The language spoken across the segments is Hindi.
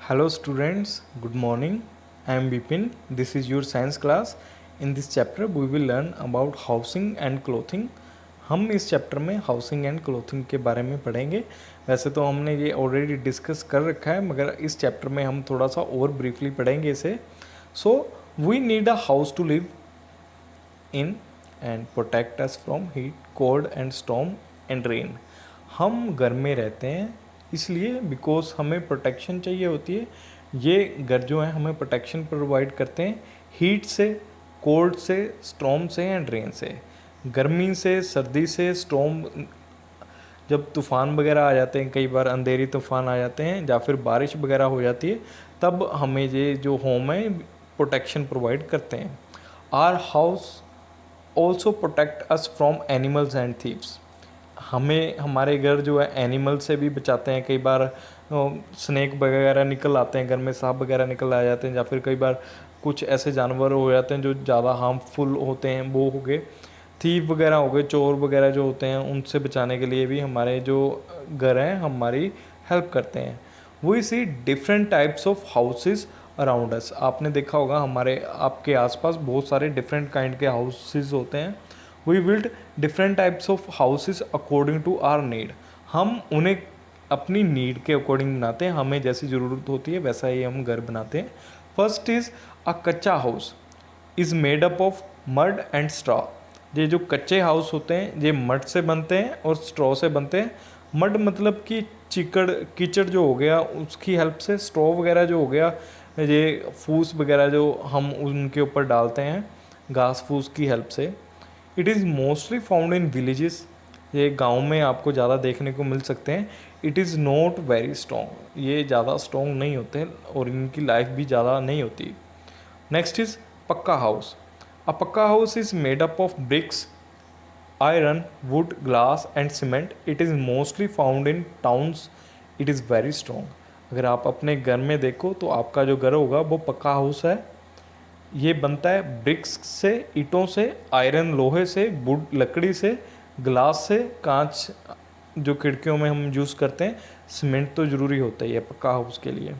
Hello students, good morning. I am Bipin. This is your science class. In this chapter we will learn about housing and clothing. हम इस चैप्टर में हाउसिंग एंड क्लोथिंग के बारे में पढ़ेंगे। वैसे तो हमने ये ऑलरेडी डिस्कस कर रखा है, मगर इस चैप्टर में हम थोड़ा सा और ब्रीफली पढ़ेंगे इसे। So we need a house to live in and protect us from heat, cold and storm and rain. हम घर में रहते हैं इसलिए बिकॉज हमें प्रोटेक्शन चाहिए होती है। ये घर जो है हमें प्रोटेक्शन प्रोवाइड करते हैं हीट से, कोल्ड से, स्टॉर्म से एंड रेन से। गर्मी से, सर्दी से, स्टॉर्म, जब तूफ़ान वगैरह आ जाते हैं, कई बार अंधेरी तूफ़ान आ जाते हैं या फिर बारिश वगैरह हो जाती है, तब हमें ये जो होम है प्रोटेक्शन प्रोवाइड करते हैं। Our house also protect us from animals and thieves. हमें हमारे घर जो है एनिमल से भी बचाते हैं। कई बार स्नेक वगैरह निकल आते हैं घर में, सांप वगैरह निकल आ जाते हैं, या फिर कई बार कुछ ऐसे जानवर हो जाते हैं जो ज़्यादा हार्मफुल होते हैं, वो हो गए। थीव वगैरह हो गए, चोर वगैरह जो होते हैं, उनसे बचाने के लिए भी हमारे जो घर हैं हमारी हेल्प करते हैं। We see different types of houses around us. आपने देखा होगा हमारे आपके आसपास बहुत सारे डिफरेंट काइंड के हाउसेस होते हैं। We build different types of houses according to our need. हम उन्हें अपनी नीड के अकॉर्डिंग बनाते हैं, हमें जैसी ज़रूरत होती है वैसा ही हम घर बनाते हैं। फर्स्ट इज़ अ कच्चा house is made up of mud and straw. ये जो कच्चे हाउस होते हैं ये मड से बनते हैं और स्ट्रॉ से बनते हैं। मड मतलब कि चिकड़ कीचड़ जो हो गया उसकी हेल्प से, स्ट्रॉ वगैरह जो हो गया ये फूस वगैरह जो हम उनके ऊपर डालते हैं घास फूस की हेल्प से। It is mostly found in villages. ये गांव में आपको ज़्यादा देखने को मिल सकते हैं। It is not very strong, ये ज़्यादा स्ट्रॉन्ग नहीं होते और इनकी लाइफ भी ज़्यादा नहीं होती। नेक्स्ट इज़ पक्का हाउस। अ पक्का house is made up of BRICS, iron, would, glass and cement. It is mostly found in towns. It is very strong. अगर आप अपने घर में देखो तो आपका जो घर होगा वो पक्का हाउस है। ये बनता है ब्रिक्स से, ईंटों से, आयरन लोहे से, वुड लकड़ी से, ग्लास से, कांच जो खिड़कियों में हम यूज़ करते हैं, सीमेंट तो ज़रूरी होता ही है पक्का हाउस के लिए।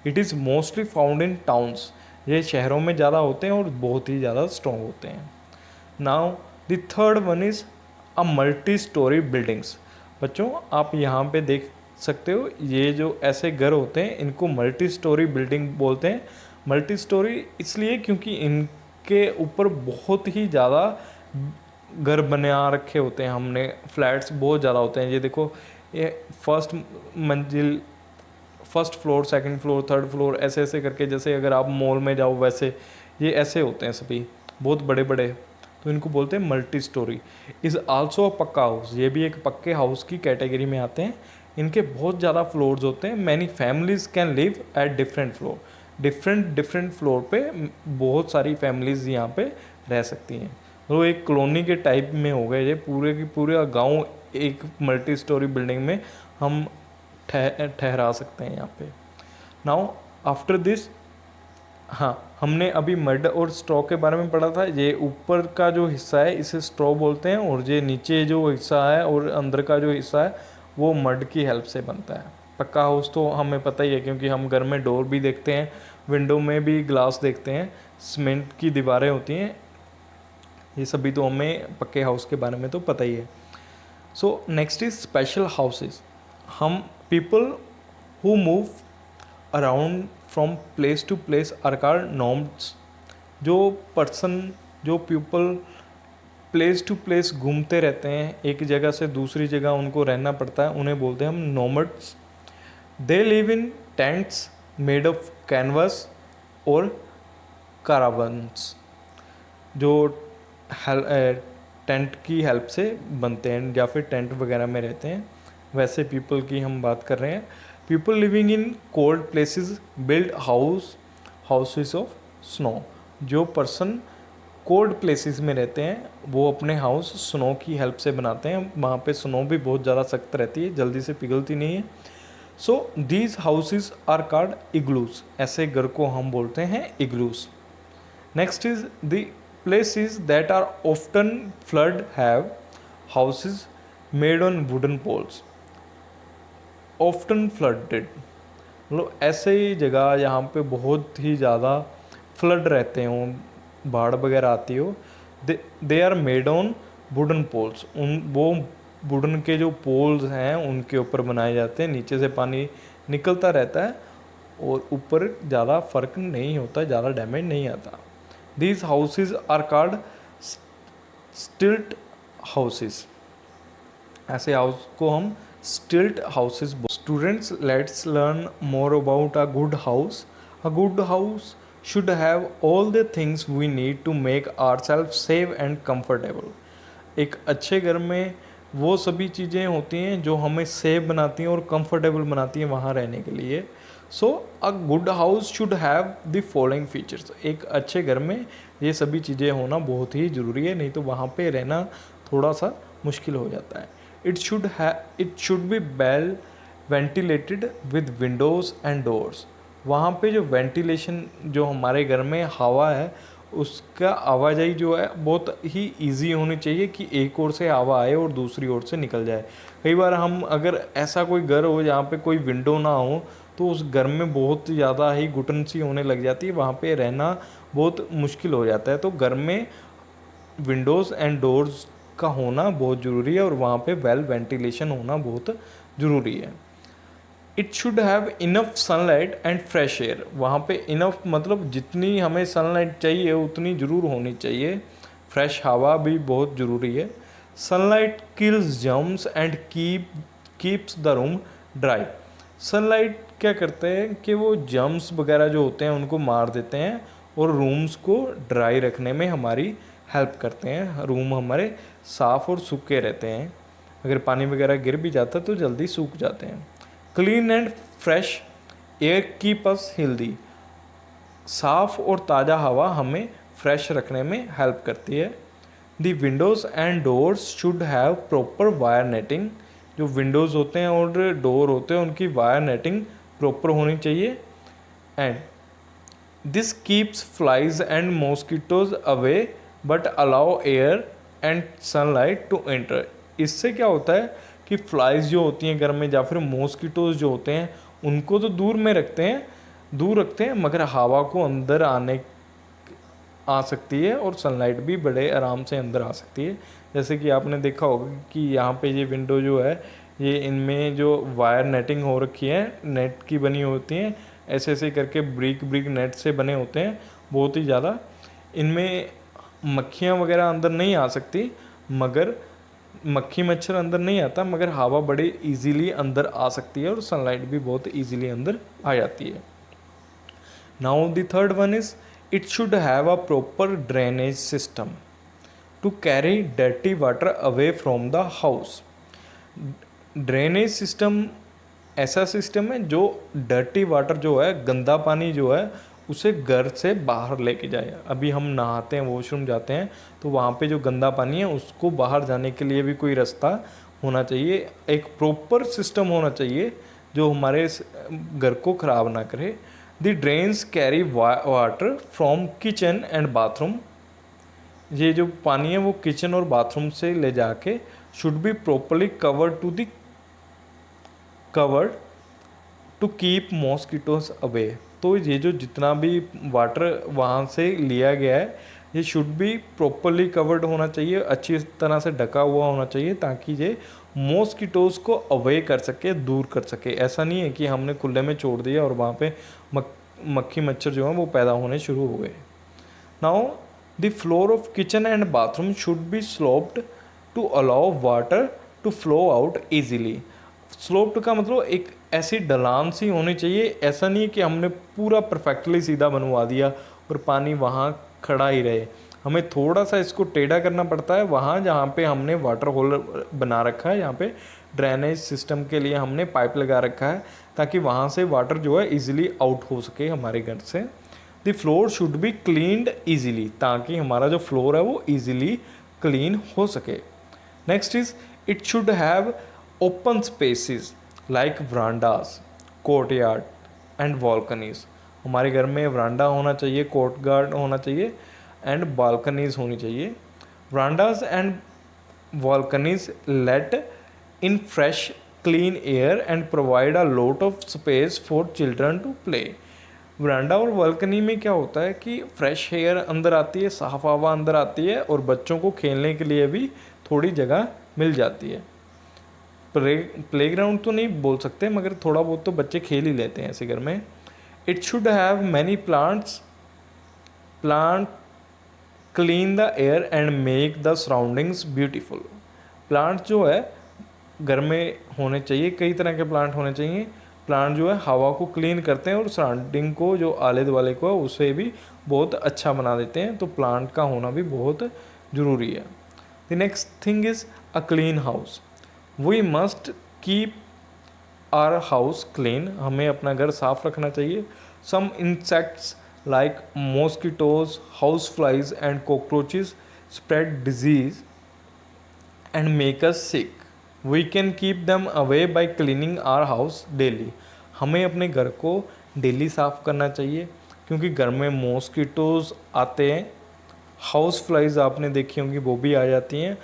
It is mostly found in towns. ये शहरों में ज़्यादा होते हैं और बहुत ही ज़्यादा स्ट्रॉन्ग होते हैं। Now the third one is a multi storey buildings. बच्चों आप यहाँ पे देख सकते हो ये जो ऐसे घर होते हैं इनको मल्टी स्टोरी बिल्डिंग बोलते हैं। मल्टी स्टोरी इसलिए क्योंकि इनके ऊपर बहुत ही ज़्यादा घर बना रखे होते हैं हमने, फ्लैट्स बहुत ज़्यादा होते हैं। ये देखो ये फर्स्ट मंजिल, first floor, second floor, third floor, ऐसे ऐसे करके, जैसे अगर आप मॉल में जाओ वैसे ये ऐसे होते हैं सभी, बहुत बड़े बड़े। तो इनको बोलते हैं multi storey. Is also a पक्का हाउस, ये भी एक पक्के हाउस की कैटेगरी में आते हैं। इनके बहुत ज़्यादा फ्लोर्स होते हैं। Many families can live at different floor. Different different floor पे बहुत सारी फैमिलीज यहाँ पे रह सकती हैं। वो एक कॉलोनी के टाइप में हो गए ये, पूरे की पूरा गांव एक मल्टी स्टोरी बिल्डिंग में हम ठहरा सकते हैं यहाँ पे। नाउ आफ्टर दिस, हाँ हमने अभी मड और स्ट्रॉ के बारे में पढ़ा था। ये ऊपर का जो हिस्सा है इसे स्ट्रॉ बोलते हैं, और ये नीचे जो हिस्सा है और अंदर का जो हिस्सा है वो मड की हेल्प से बनता है। पक्का हाउस तो हमें पता ही है क्योंकि हम घर में डोर भी देखते हैं, विंडो में भी ग्लास देखते हैं, सीमेंट की दीवारें होती हैं। ये सभी तो हमें पक्के हाउस के बारे में तो पता ही है। So next is special houses. हम people who move around from place to place are called nomads. जो पर्सन, जो पीपल प्लेस टू प्लेस घूमते रहते हैं, एक जगह से दूसरी जगह उनको रहना पड़ता है, उन्हें बोलते हैं हम nomads. They live in tents made of canvas और कारावंस, जो टेंट की हेल्प से बनते हैं या फिर टेंट वगैरह में रहते हैं। वैसे पीपल की हम बात कर रहे हैं। People living in cold places build houses of snow. जो पर्सन कोल्ड प्लेसेस में रहते हैं वो अपने हाउस स्नो की हेल्प से बनाते हैं। वहाँ पे स्नो भी बहुत ज़्यादा सख्त रहती है, जल्दी से पिघलती नहीं है। So these houses are called igloos. ऐसे घर को हम बोलते हैं igloos. Next is the places that are often flood have houses made on wooden poles. Often flooded मतलब ऐसे ही जगह जहाँ पे बहुत ही ज़्यादा फ्लड रहते हों, बाढ़ वगैरह आती हो, they are made on wooden poles. वो वुडन के जो पोल्स हैं उनके ऊपर बनाए जाते हैं, नीचे से पानी निकलता रहता है और ऊपर ज़्यादा फर्क नहीं होता, ज़्यादा डैमेज नहीं आता। These houses are called stilt houses. ऐसे हाउस को हम stilt houses. Students, let's learn more about a good house. A good house should have all the things we need to make ourselves safe and comfortable। एक अच्छे घर में वो सभी चीज़ें होती हैं जो हमें सेफ बनाती हैं और कंफर्टेबल बनाती हैं वहाँ रहने के लिए। So a good house should have the following features. एक अच्छे घर में ये सभी चीज़ें होना बहुत ही ज़रूरी है, नहीं तो वहाँ पे रहना थोड़ा सा मुश्किल हो जाता है। It should be well ventilated with Windows and doors. वहाँ पे जो वेंटिलेशन, जो हमारे घर में हवा है उसका आवाजाही जो है बहुत ही इजी होनी चाहिए कि एक ओर से हवा आए और दूसरी ओर से निकल जाए। कई बार हम अगर ऐसा कोई घर हो जहाँ पे कोई विंडो ना हो तो उस घर में बहुत ज़्यादा ही घुटन सी होने लग जाती है, वहाँ पे रहना बहुत मुश्किल हो जाता है। तो घर में विंडोज़ एंड डोर्स का होना बहुत ज़रूरी है और वहाँ पे वेल वेंटिलेशन होना बहुत ज़रूरी है। It should have enough sunlight and fresh air. वहाँ पे इनफ मतलब जितनी हमें सनलाइट चाहिए उतनी ज़रूर होनी चाहिए। फ्रेश हवा भी बहुत ज़रूरी है। Sunlight kills germs and keeps the room dry. Sunlight क्या करते हैं कि वो जर्म्स वगैरह जो होते हैं उनको मार देते हैं और रूम्स को ड्राई रखने में हमारी हेल्प करते हैं। रूम हमारे साफ़ और सूखे रहते हैं, अगर पानी वगैरह गिर भी जाता है तो जल्दी सूख जाते हैं। Clean and fresh air keep us healthy. साफ़ और ताज़ा हवा हमें फ्रेश रखने में हेल्प करती है। The windows and doors should have proper wire netting. जो विंडोज़ होते हैं और डोर होते हैं उनकी वायर नेटिंग प्रॉपर होनी चाहिए। And this keeps flies and mosquitoes away but allow air and sunlight to enter. इससे क्या होता है कि फ्लाइज जो होती हैं घर में या फिर मॉस्किटोज जो होते हैं उनको तो दूर रखते हैं, मगर हवा को अंदर आ सकती है और सनलाइट भी बड़े आराम से अंदर आ सकती है। जैसे कि आपने देखा होगा कि यहाँ पे ये विंडो जो है ये इनमें जो वायर नेटिंग हो रखी है, नेट की बनी होती हैं, ऐसे ऐसे करके ब्रिक नेट से बने होते हैं बहुत ही ज़्यादा। इनमें मक्खियाँ वगैरह अंदर नहीं आ सकती, मगर मक्खी मच्छर अंदर नहीं आता, मगर हवा बड़े इजीली अंदर आ सकती है और सनलाइट भी बहुत इजीली अंदर आ जाती है। Now the third one is it should have a proper drainage system to carry dirty water away from the house. Drainage system ऐसा सिस्टम है जो डर्टी वाटर जो है, गंदा पानी जो है, उसे घर से बाहर लेके जाए। अभी हम नहाते हैं, वॉशरूम जाते हैं, तो वहाँ पे जो गंदा पानी है उसको बाहर जाने के लिए भी कोई रास्ता होना चाहिए। एक प्रॉपर सिस्टम होना चाहिए जो हमारे घर को ख़राब ना करे। The drains carry water from kitchen and bathroom. ये जो पानी है वो किचन और बाथरूम से ले जाके should be properly covered to keep mosquitoes away. तो ये जो जितना भी वाटर वहाँ से लिया गया है ये शुड बी प्रॉपरली कवर्ड होना चाहिए, अच्छी तरह से ढका हुआ होना चाहिए ताकि ये मॉस्किटोज़ को अवे कर सके, दूर कर सके। ऐसा नहीं है कि हमने खुले में छोड़ दिया और वहाँ पे मक्खी मच्छर जो है वो पैदा होने शुरू हो गए। Now the floor of kitchen and bathroom should be sloped to allow water to flow out easily. Sloped का मतलब एक ऐसी ढलान सी होनी चाहिए, ऐसा नहीं कि हमने पूरा परफेक्टली सीधा बनवा दिया और पानी वहाँ खड़ा ही रहे। हमें थोड़ा सा इसको टेढ़ा करना पड़ता है वहाँ जहाँ पे हमने वाटर होल बना रखा है, यहाँ पे ड्रेनेज सिस्टम के लिए हमने पाइप लगा रखा है ताकि वहाँ से वाटर जो है इजीली आउट हो सके हमारे घर से। The floor should be cleaned easily, ताकि हमारा जो फ्लोर है वो ईजीली क्लीन हो सके। Next is it should have open spaces like verandas, courtyard and balconies. हमारे घर में वरांडा होना चाहिए, कोर्टयार्ड होना चाहिए एंड बालकनीज होनी चाहिए। Verandas and balconies let in fresh clean air and provide a lot of space for children to play. वरांडा और बालकनी में क्या होता है कि फ्रेश एयर अंदर आती है, साफ हवा अंदर आती है और बच्चों को खेलने के लिए भी थोड़ी जगह मिल जाती है। प्लेग्राउंड तो नहीं बोल सकते, मगर थोड़ा बहुत तो बच्चे खेल ही लेते हैं ऐसे घर में। It should have many plant clean the air and make the surroundings beautiful. Plant जो है घर में होने चाहिए, कई तरह के प्लांट होने चाहिए। प्लांट जो है हवा को क्लीन करते हैं और सराउंडिंग को, जो आले दुआले को है, उसे भी बहुत अच्छा बना देते हैं। तो प्लांट का होना भी बहुत ज़रूरी है। The next thing is a clean house. We must keep our house clean. हमें अपना घर साफ रखना चाहिए। Some insects like mosquitoes, house flies and cockroaches spread disease and make us sick. We can keep them away by cleaning our house daily. हमें अपने घर को डेली साफ़ करना चाहिए, क्योंकि घर में मॉस्किटोज़ आते हैं, हाउस फ्लाइज आपने देखी होंगी वो भी आ जाती हैं,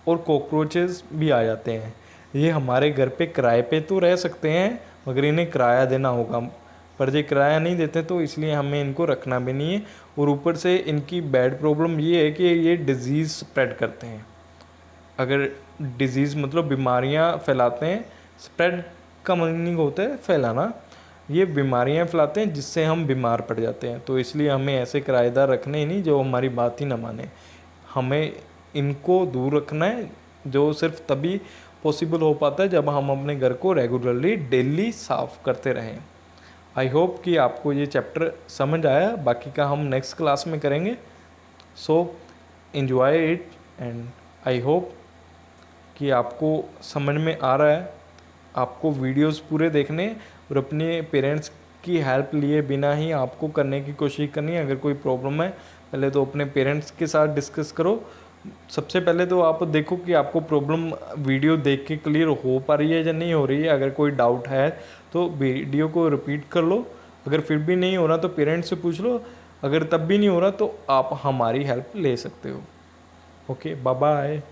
और कॉकरोचेस भी आ जाते हैं। ये हमारे घर पे किराए पे तो रह सकते हैं, मगर इन्हें किराया देना होगा, पर ये किराया नहीं देते, तो इसलिए हमें इनको रखना भी नहीं है। और ऊपर से इनकी बैड प्रॉब्लम ये है कि ये डिज़ीज़ स्प्रेड करते हैं। अगर डिज़ीज़ मतलब बीमारियां फैलाते हैं, स्प्रेड का मीनिंग होता है फैलाना, ये बीमारियां फैलाते हैं जिससे हम बीमार पड़ जाते हैं। तो इसलिए हमें ऐसे किराएदार रखने ही नहीं जो हमारी बात ही ना माने। हमें इनको दूर रखना है, जो सिर्फ तभी पॉसिबल हो पाता है जब हम अपने घर को रेगुलरली डेली साफ़ करते रहें। आई होप कि आपको ये चैप्टर समझ आया। बाकी का हम नेक्स्ट क्लास में करेंगे। So enjoy it and I hope कि आपको समझ में आ रहा है। आपको वीडियोस पूरे देखने और अपने पेरेंट्स की हेल्प लिए बिना ही आपको करने की कोशिश करनी है। अगर कोई प्रॉब्लम है, पहले तो अपने पेरेंट्स के साथ डिस्कस करो। सबसे पहले तो आप देखो कि आपको प्रॉब्लम वीडियो देख के क्लियर हो पा रही है या नहीं हो रही है। अगर कोई डाउट है तो वीडियो को रिपीट कर लो। अगर फिर भी नहीं हो रहा तो पेरेंट्स से पूछ लो। अगर तब भी नहीं हो रहा तो आप हमारी हेल्प ले सकते हो। Okay, bye bye.